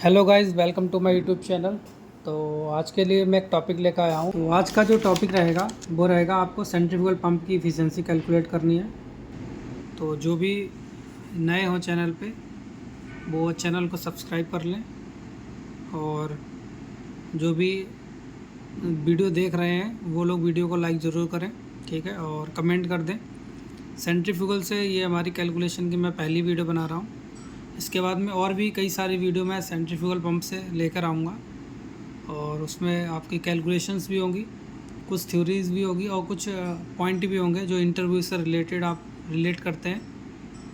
Hello guys, welcome to my YouTube channel. तो आज के लिए मैं एक टॉपिक लेकर आया हूँ। तो आज का जो टॉपिक रहेगा वो रहेगा आपको सेंट्रीफ्यूगल पंप की इफ़िशियंसी कैलकुलेट करनी है। तो जो भी नए हो चैनल पे वो चैनल को सब्सक्राइब कर लें, और जो भी वीडियो देख रहे हैं वो लोग वीडियो को लाइक ज़रूर करें, ठीक है, और कमेंट कर दें। सेंट्रीफ्यूगल से ये हमारी कैलकुलेशन की मैं पहली वीडियो बना रहा हूँ। इसके बाद में और भी कई सारी वीडियो मैं सेंट्रीफ्यूगल पंप से लेकर आऊँगा, और उसमें आपकी कैलकुलेशंस भी होंगी, कुछ थ्योरीज भी होगी और कुछ पॉइंट भी होंगे जो इंटरव्यू से रिलेटेड आप रिलेट करते हैं,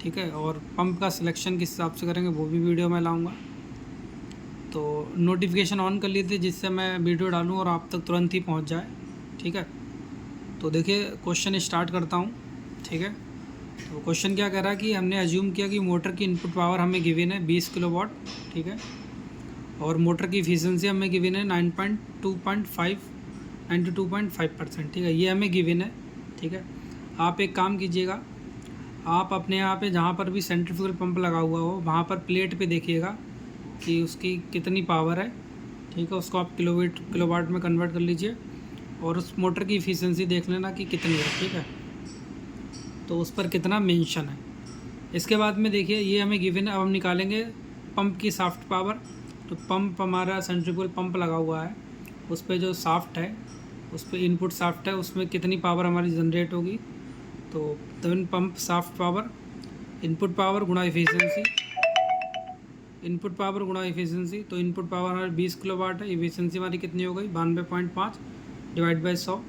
ठीक है। और पंप का सिलेक्शन किस हिसाब से करेंगे वो भी वीडियो में लाऊंगा। तो नोटिफिकेशन ऑन कर लीजिए जिससे मैं वीडियो डालूं और आप तक तुरंत ही पहुंच जाए, ठीक है। तो देखिए, क्वेश्चन स्टार्ट करता हूं, ठीक है। तो क्वेश्चन क्या कह रहा है कि हमने अज्यूम किया कि मोटर की इनपुट पावर हमें गिवन है 20 किलोवाट, ठीक है, और मोटर की इफिशियंसी हमें गिवन है 92.5%, ठीक है। ये हमें गिवन है, ठीक है। आप एक काम कीजिएगा, आप अपने यहाँ पे जहाँ पर भी सेंट्रीफ्यूगल पंप लगा हुआ हो वहाँ पर प्लेट पे देखिएगा कि उसकी कितनी पावर है, ठीक है। उसको आप किलोवाट में कन्वर्ट कर लीजिए और उस मोटर की इफिशियंसी देख लेना कि कितनी है, ठीक है। तो उस पर कितना मेंशन है। इसके बाद में देखिए, ये हमें गिवन है। अब हम निकालेंगे पंप की शाफ्ट पावर। तो पंप, हमारा सेंट्रीफ्यूगल पंप लगा हुआ है, उस पर जो शाफ्ट है, उस पर इनपुट शाफ्ट है, उसमें कितनी पावर हमारी जनरेट होगी। तो तब pump shaft power, input power गुणा इफिशियंसी, इनपुट पावर गुणा इफिशियंसी। तो इनपुट पावर हमारी 20 किलोवाट है, इफिशियंसी हमारी कितनी हो गई 92.5 डिवाइड बाई 100,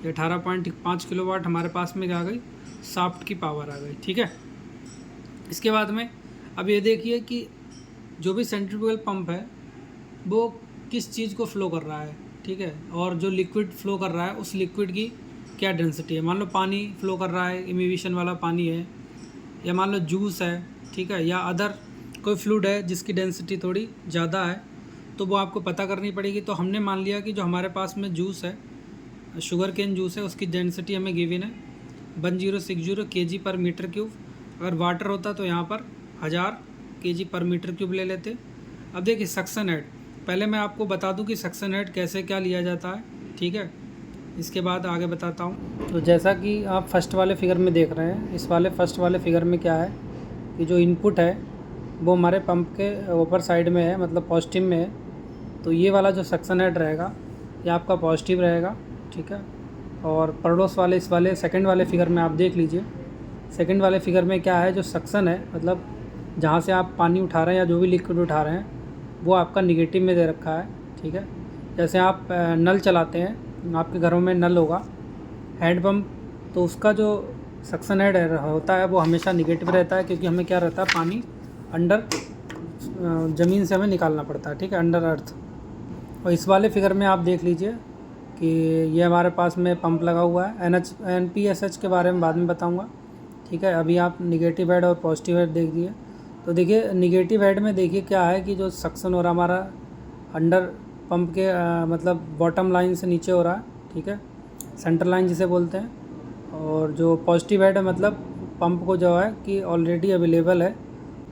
18.5 किलोवाट हमारे पास में क्या आ गई, शाफ्ट की पावर आ गई, ठीक है। इसके बाद में अब ये देखिए कि जो भी सेंट्रीफ्यूगल पंप है वो किस चीज़ को फ्लो कर रहा है, ठीक है, और जो लिक्विड फ्लो कर रहा है उस लिक्विड की क्या डेंसिटी है। मान लो पानी फ्लो कर रहा है, इमिशन वाला पानी है, या मान लो जूस है, ठीक है, या अदर कोई फ्लूइड है जिसकी डेंसिटी थोड़ी ज़्यादा है, तो वो आपको पता करनी पड़ेगी। तो हमने मान लिया कि जो हमारे पास में जूस है, शुगर केन जूस है, उसकी डेंसिटी हमें गिवन है 1060 kg पर मीटर क्यूब। अगर वाटर होता तो यहाँ पर 1000 kg पर मीटर क्यूब ले लेते। अब देखिए सक्शन हेड, पहले मैं आपको बता दूं कि सक्शन हेड कैसे क्या लिया जाता है, ठीक है, इसके बाद आगे बताता हूँ। तो जैसा कि आप फर्स्ट वाले फिगर में देख रहे हैं, इस वाले फर्स्ट वाले फिगर में क्या है कि जो इनपुट है वो हमारे पंप के ऊपर साइड में है, मतलब पॉजिटिव में है। तो ये वाला जो सक्शन हेड रहेगा ये आपका पॉजिटिव रहेगा, ठीक है। और पड़ोस वाले, इस वाले सेकंड वाले फिगर में आप देख लीजिए, सेकंड वाले फिगर में क्या है, जो सक्शन है, मतलब जहाँ से आप पानी उठा रहे हैं या जो भी लिक्विड उठा रहे हैं वो आपका निगेटिव में दे रखा है, ठीक है। जैसे आप नल चलाते हैं, आपके घरों में नल होगा, हैंड पंप, तो उसका जो सक्शन हेड होता है वो हमेशा निगेटिव रहता है, क्योंकि हमें क्या रहता है, पानी अंडर ज़मीन से हमें निकालना पड़ता है, ठीक है, अंडर अर्थ। और इस वाले फिगर में आप देख लीजिए कि ये हमारे पास में पंप लगा हुआ है। NPSH के बारे में बाद में बताऊंगा, ठीक है। अभी आप निगेटिव हेड और पॉजिटिव हेड देख दिए। तो देखिए निगेटिव हेड में देखिए क्या है कि जो सक्शन हो रहा हमारा अंडर पंप के मतलब बॉटम लाइन से नीचे हो रहा है, ठीक है, सेंटर लाइन जिसे बोलते हैं। और जो पॉजिटिव हेड है मतलब पंप को जो है कि ऑलरेडी अवेलेबल है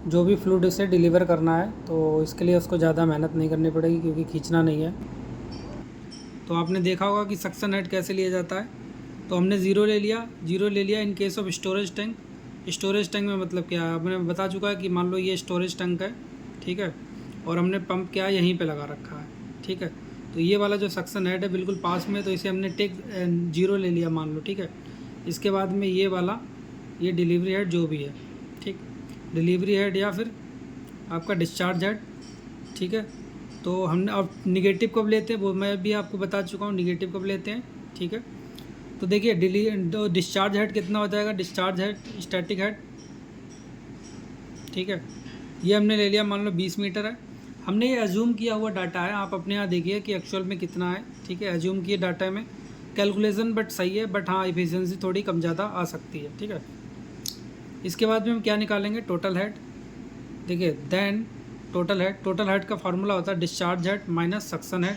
जो भी फ्लूइड उसे डिलीवर करना है, तो इसके लिए उसको ज़्यादा मेहनत नहीं करनी पड़ेगी क्योंकि खींचना नहीं है। तो आपने देखा होगा कि सक्शन हेड कैसे लिया जाता है। तो हमने ज़ीरो ले लिया in case of storage tank. Storage tank में मतलब क्या है, मैंने बता चुका है कि मान लो ये स्टोरेज टैंक है, ठीक है, और हमने पंप क्या यहीं पे लगा रखा है, ठीक है। तो ये वाला जो सक्शन हेड है बिल्कुल पास में, तो इसे हमने टेक जीरो ले लिया मान लो, ठीक है। इसके बाद में ये वाला, ये डिलीवरी हेड जो भी है, ठीक, डिलीवरी हेड या फिर आपका डिस्चार्ज हेड, ठीक है। तो हमने अब निगेटिव कब लेते हैं वो मैं भी आपको बता चुका हूँ, निगेटिव कब लेते हैं, ठीक है। तो देखिए डिस्चार्ज हेड कितना हो जाएगा, डिस्चार्ज हेड स्टैटिक हेड, ठीक है, ये हमने ले लिया मान लो 20 मीटर है। हमने ये एज्यूम किया हुआ डाटा है, आप अपने यहाँ देखिए कि एक्चुअल में कितना है, ठीक है। एज्यूम किए डाटा में कैलकुलेशन बट सही है, बट हाँ इफिशियंसी थोड़ी कम ज़्यादा आ सकती है, ठीक है। इसके बाद में हम क्या निकालेंगे, टोटल हेड। देखिए देन टोटल हेड का फार्मूला होता है discharge head minus suction head,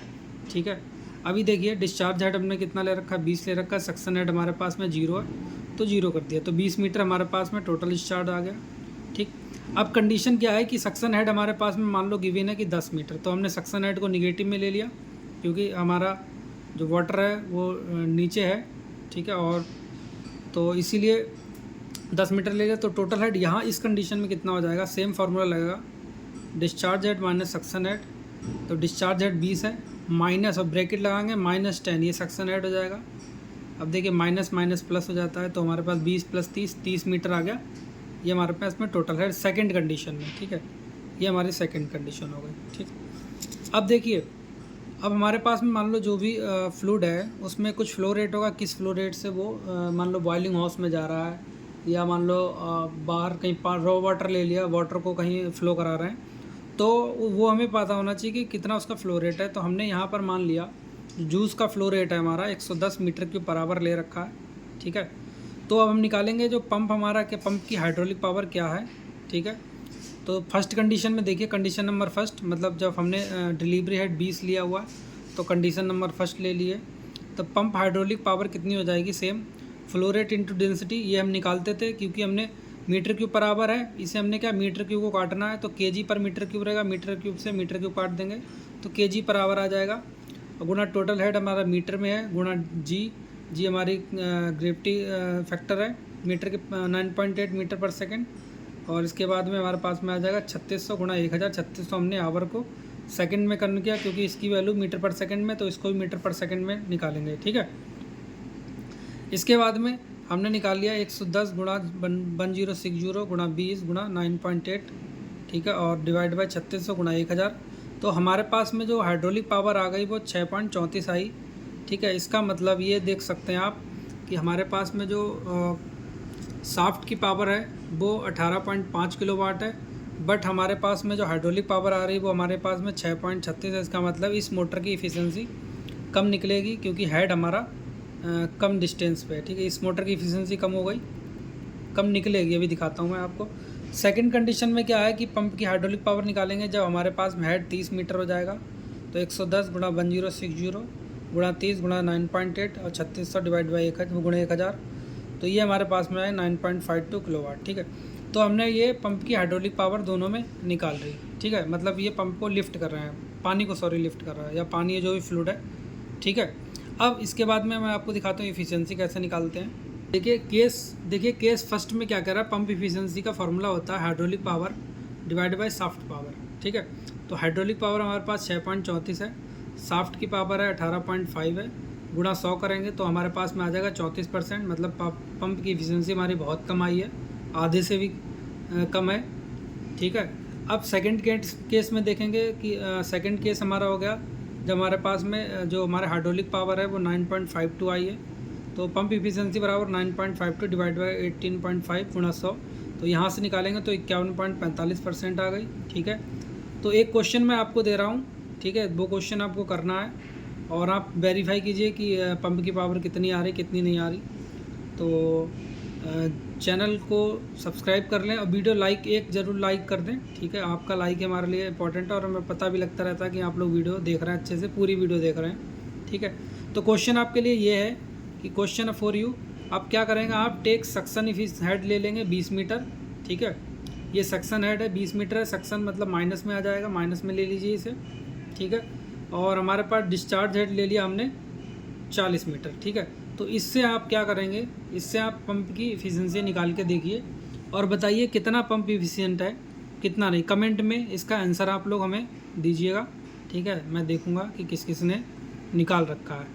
ठीक है। अभी देखिए डिस्चार्ज हेड हमने कितना ले रखा है, 20 ले रखा है, सक्शन हेड हमारे पास में 0 है तो 0 कर दिया, तो 20 मीटर हमारे पास में टोटल डिस्चार्ज आ गया, ठीक। अब कंडीशन क्या है कि सक्शन हेड हमारे पास में मान लो गिवन है कि 10 मीटर, तो हमने सक्शन हेड को निगेटिव में ले लिया क्योंकि हमारा जो वाटर है वो नीचे है, ठीक है, और तो इसीलिए 10 मीटर ले लिया। तो टोटल हेड यहाँ इस कंडीशन में कितना हो जाएगा, सेम फार्मूला लगेगा, discharge head minus suction head. तो डिस्चार्ज हेड 20 है, माइनस और ब्रैकेट लगाएंगे -10, ये सक्शन हेड हो जाएगा। अब देखिए माइनस माइनस प्लस हो जाता है, तो हमारे पास 20 + 30 30 मीटर आ गया। ये हमारे पास में टोटल हेड सेकंड कंडीशन में, ठीक है, ये हमारी सेकंड कंडीशन हो गई, ठीक। अब देखिए, अब हमारे पास में मान लो जो भी फ्लूइड है उसमें कुछ फ्लो रेट होगा, किस फ्लो रेट से वो मान लो बॉइलिंग हाउस में जा रहा है, या मान लो बाहर कहीं रॉ वाटर ले लिया, वाटर को कहीं फ़्लो करा रहे हैं, तो वो हमें पता होना चाहिए कि कितना उसका फ़्लो रेट है। तो हमने यहाँ पर मान लिया जूस का फ़्लो रेट है हमारा 110 मीटर क्यूब बराबर ले रखा है, ठीक है। तो अब हम निकालेंगे जो पंप हमारा के पंप की हाइड्रोलिक पावर क्या है, ठीक है। तो फर्स्ट कंडीशन में देखिए, कंडीशन नंबर फर्स्ट, मतलब जब हमने डिलीवरी हेड 20 लिया हुआ तो कंडीशन नंबर फर्स्ट ले लिए, तो पंप हाइड्रोलिक पावर कितनी हो जाएगी, same flow rate into density, ये हम निकालते थे क्योंकि हमने मीटर क्यूब बराबर है, इसे हमने क्या मीटर क्यूब को काटना है, तो केजी पर मीटर क्यूब रहेगा, मीटर क्यूब से मीटर क्यूब काट देंगे तो केजी बराबर आ जाएगा, और गुना टोटल हेड हमारा मीटर में है, गुना जी हमारी ग्रेविटी फैक्टर है मीटर के 9.8 मीटर पर सेकेंड, और इसके बाद में हमारे पास में आ जाएगा 3600 गुना 1000। 3600 हमने आवर को सेकंड में कन्वर्ट किया क्योंकि इसकी वैल्यू मीटर पर सेकंड में, तो इसको भी मीटर पर सेकंड में निकालेंगे, ठीक है। इसके बाद में हमने निकाल लिया 110 गुणा 1060 गुणा 20 गुणा 9.8, ठीक है, और डिवाइड बाई 3600 गुणा 1000। तो हमारे पास में जो हाइड्रोलिक पावर आ गई वो 6.34 आई, ठीक है। इसका मतलब ये देख सकते हैं आप कि हमारे पास में जो साफ्ट की पावर है वो 18.5 किलोवाट है, बट हमारे पास में जो हाइड्रोलिक पावर आ रही है वो हमारे पास में 6.36 है। इसका मतलब इस मोटर की इफ़िशेंसी कम निकलेगी क्योंकि हेड हमारा कम डिस्टेंस पे है, ठीक है। इस मोटर की इफ़िशेंसी कम हो गई, कम निकलेगी, अभी दिखाता हूँ मैं आपको। सेकंड कंडीशन में क्या है कि पंप की हाइड्रोलिक पावर निकालेंगे जब हमारे पास में हेड 30 मीटर हो जाएगा, तो 110 गुणा 1060 गुणा 30 गुणा 9.8 और 3600 डिवाइड बाई 1000, तो ये हमारे पास में है 9.52 किलोवाट, ठीक है। तो हमने ये पंप की हाइड्रोलिक पावर दोनों में निकाल रही, ठीक है, मतलब ये पंप को लिफ्ट कर रहे हैं, पानी को लिफ्ट कर रहा है, या पानी है जो भी फ्लूइड है, ठीक है। अब इसके बाद में मैं आपको दिखाता हूँ इफ़िशियंसी कैसे निकालते हैं। देखिए केस फर्स्ट में क्या कर रहा है, पंप इफ़िशियंसी का फार्मूला होता है hydraulic power divide by shaft power, ठीक है। तो हाइड्रोलिक पावर हमारे पास 6.34 है, साफ्ट की पावर है 18.5 है, गुणा 100 करेंगे तो हमारे पास में आ जाएगा 34%, मतलब पंप की इफ़िशियंसी हमारी बहुत कम आई है, आधे से भी कम है, ठीक है। अब सेकंड केस में देखेंगे कि सेकंड केस हमारा हो गया जब हमारे पास में जो हमारे हाइड्रोलिक पावर है वो 9.52 आई है, तो पंप इफ़िशियंसी बराबर 9.52 डिवाइड बाई 18.5 गुणा 100, तो यहाँ से निकालेंगे तो 51.45% आ गई, ठीक है। तो एक क्वेश्चन मैं आपको दे रहा हूँ, ठीक है, वो क्वेश्चन आपको करना है और आप वेरीफाई कीजिए कि पंप की पावर कितनी आ रही कितनी नहीं आ रही। तो चैनल को सब्सक्राइब कर लें और वीडियो एक ज़रूर लाइक कर दें, ठीक है। आपका लाइक हमारे लिए इंपॉर्टेंट है और हमें पता भी लगता रहता है कि आप लोग वीडियो देख रहे हैं, अच्छे से पूरी वीडियो देख रहे हैं, ठीक है। तो क्वेश्चन आपके लिए ये है कि क्वेश्चन फॉर यू, आप क्या करेंगे, आप टेक सक्शन हेड ले लेंगे 20 मीटर, ठीक है। ये सक्शन हेड है 20 मीटर है, सक्शन मतलब माइनस में आ जाएगा, माइनस में ले लीजिए इसे, ठीक है। और हमारे पास डिस्चार्ज हेड ले लिया हमने 40 मीटर, ठीक है। तो इससे आप क्या करेंगे, इससे आप पंप की इफ़िशियंसी निकाल के देखिए और बताइए कितना पंप इफ़िशियंट है कितना नहीं। कमेंट में इसका आंसर आप लोग हमें दीजिएगा, ठीक है। मैं देखूंगा कि किस किस ने निकाल रखा है।